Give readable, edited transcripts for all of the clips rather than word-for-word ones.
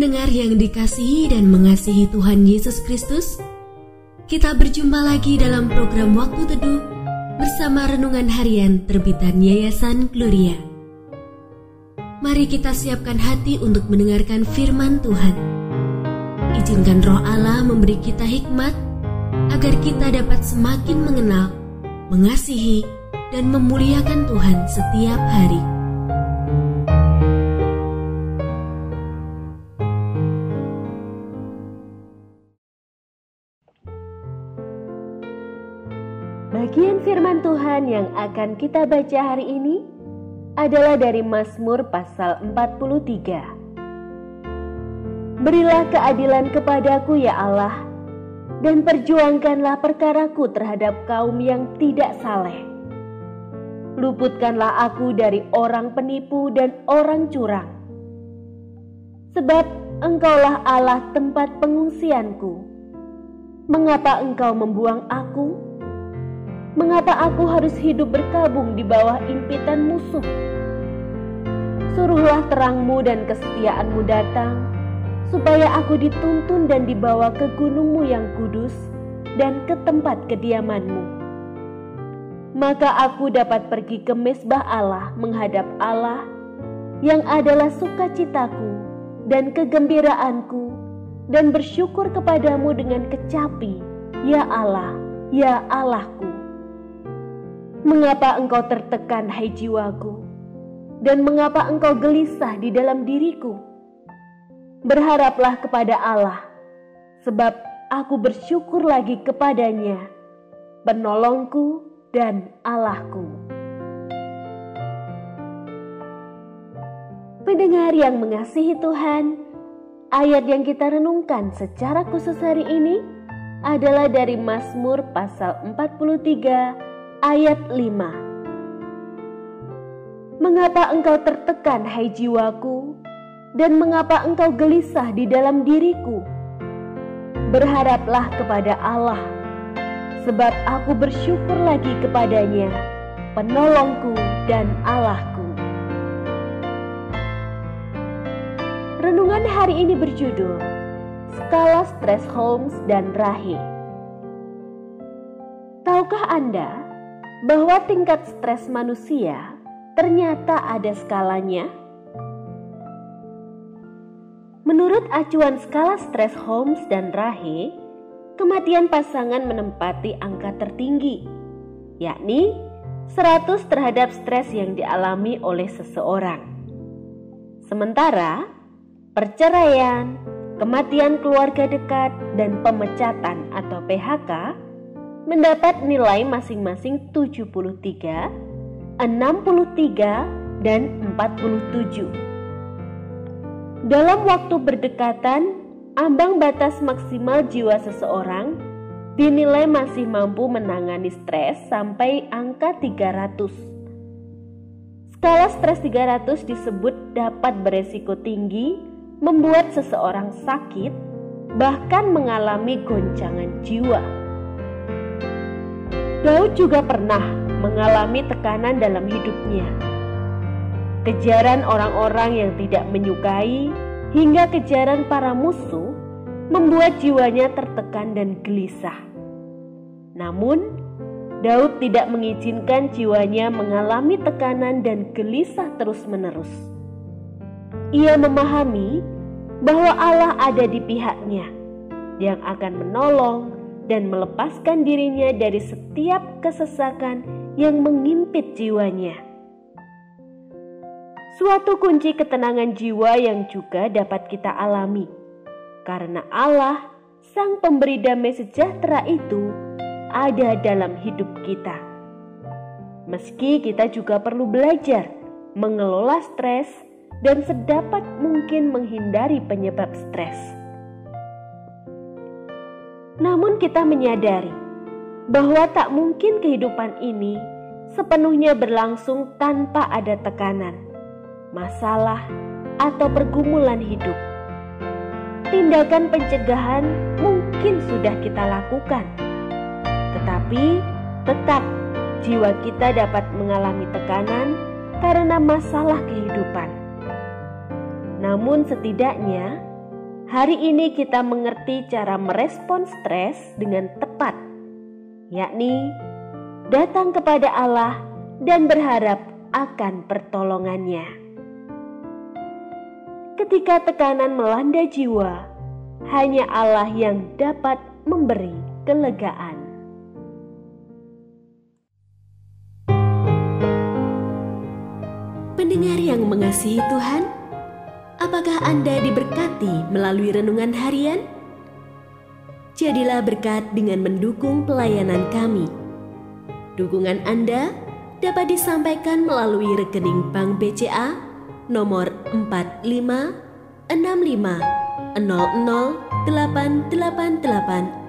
Pendengar yang dikasihi dan mengasihi Tuhan Yesus Kristus, kita berjumpa lagi dalam program Waktu Teduh bersama Renungan Harian terbitan Yayasan Gloria. Mari kita siapkan hati untuk mendengarkan firman Tuhan. Izinkan Roh Allah memberi kita hikmat agar kita dapat semakin mengenal, mengasihi, dan memuliakan Tuhan setiap hari. Bagian firman Tuhan yang akan kita baca hari ini adalah dari Mazmur pasal 43. Berilah keadilan kepadaku ya Allah, dan perjuangkanlah perkaraku terhadap kaum yang tidak saleh. Luputkanlah aku dari orang penipu dan orang curang. Sebab Engkaulah Allah tempat pengungsianku. Mengapa Engkau membuang aku? Mengapa aku harus hidup berkabung di bawah impitan musuh? Suruhlah terang-Mu dan kesetiaan-Mu datang, supaya aku dituntun dan dibawa ke gunung-Mu yang kudus dan ke tempat kediaman-Mu. Maka aku dapat pergi ke mezbah Allah menghadap Allah, yang adalah sukacitaku dan kegembiraanku, dan bersyukur kepadamu dengan kecapi, ya Allah, ya Allahku. Mengapa engkau tertekan, hai jiwaku? Dan mengapa engkau gelisah di dalam diriku? Berharaplah kepada Allah, sebab aku bersyukur lagi kepadanya, penolongku dan Allahku. Pendengar yang mengasihi Tuhan, ayat yang kita renungkan secara khusus hari ini adalah dari Mazmur pasal 43 ayat 5. Mengapa engkau tertekan, hai jiwaku, dan mengapa engkau gelisah di dalam diriku? Berharaplah kepada Allah, sebab aku bersyukur lagi kepadanya, penolongku dan Allahku. Renungan hari ini berjudul Skala Stres Holmes dan Rahe. Tahukah Anda bahwa tingkat stres manusia ternyata ada skalanya? Menurut acuan skala stres Holmes dan Rahe, kematian pasangan menempati angka tertinggi, yakni 100 terhadap stres yang dialami oleh seseorang. Sementara perceraian, kematian keluarga dekat, dan pemecatan atau PHK mendapat nilai masing-masing 73, 63, dan 47. Dalam waktu berdekatan, ambang batas maksimal jiwa seseorang dinilai masih mampu menangani stres sampai angka 300. Skala stres 300 disebut dapat beresiko tinggi, membuat seseorang sakit, bahkan mengalami goncangan jiwa. Daud juga pernah mengalami tekanan dalam hidupnya. Kejaran orang-orang yang tidak menyukai hingga kejaran para musuh membuat jiwanya tertekan dan gelisah. Namun, Daud tidak mengizinkan jiwanya mengalami tekanan dan gelisah terus-menerus. Ia memahami bahwa Allah ada di pihaknya, yang akan menolong dan melepaskan dirinya dari setiap kesesakan yang mengimpit jiwanya. Suatu kunci ketenangan jiwa yang juga dapat kita alami, karena Allah, Sang Pemberi Damai Sejahtera itu, ada dalam hidup kita. Meski kita juga perlu belajar mengelola stres dan sedapat mungkin menghindari penyebab stres. Namun kita menyadari bahwa tak mungkin kehidupan ini sepenuhnya berlangsung tanpa ada tekanan, masalah, atau pergumulan hidup. Tindakan pencegahan mungkin sudah kita lakukan, tetapi tetap jiwa kita dapat mengalami tekanan karena masalah kehidupan. Namun setidaknya hari ini kita mengerti cara merespon stres dengan tepat, yakni datang kepada Allah dan berharap akan pertolongannya. Ketika tekanan melanda jiwa, hanya Allah yang dapat memberi kelegaan. Pendengar yang mengasihi Tuhan, apakah Anda diberkati melalui renungan harian? Jadilah berkat dengan mendukung pelayanan kami. Dukungan Anda dapat disampaikan melalui rekening Bank BCA nomor 456500088880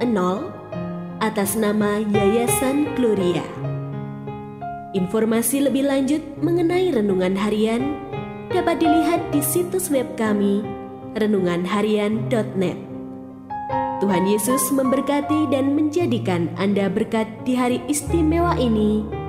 atas nama Yayasan Gloria. Informasi lebih lanjut mengenai renungan harian dapat dilihat di situs web kami renunganharian.net. Tuhan Yesus memberkati dan menjadikan Anda berkat di hari istimewa ini.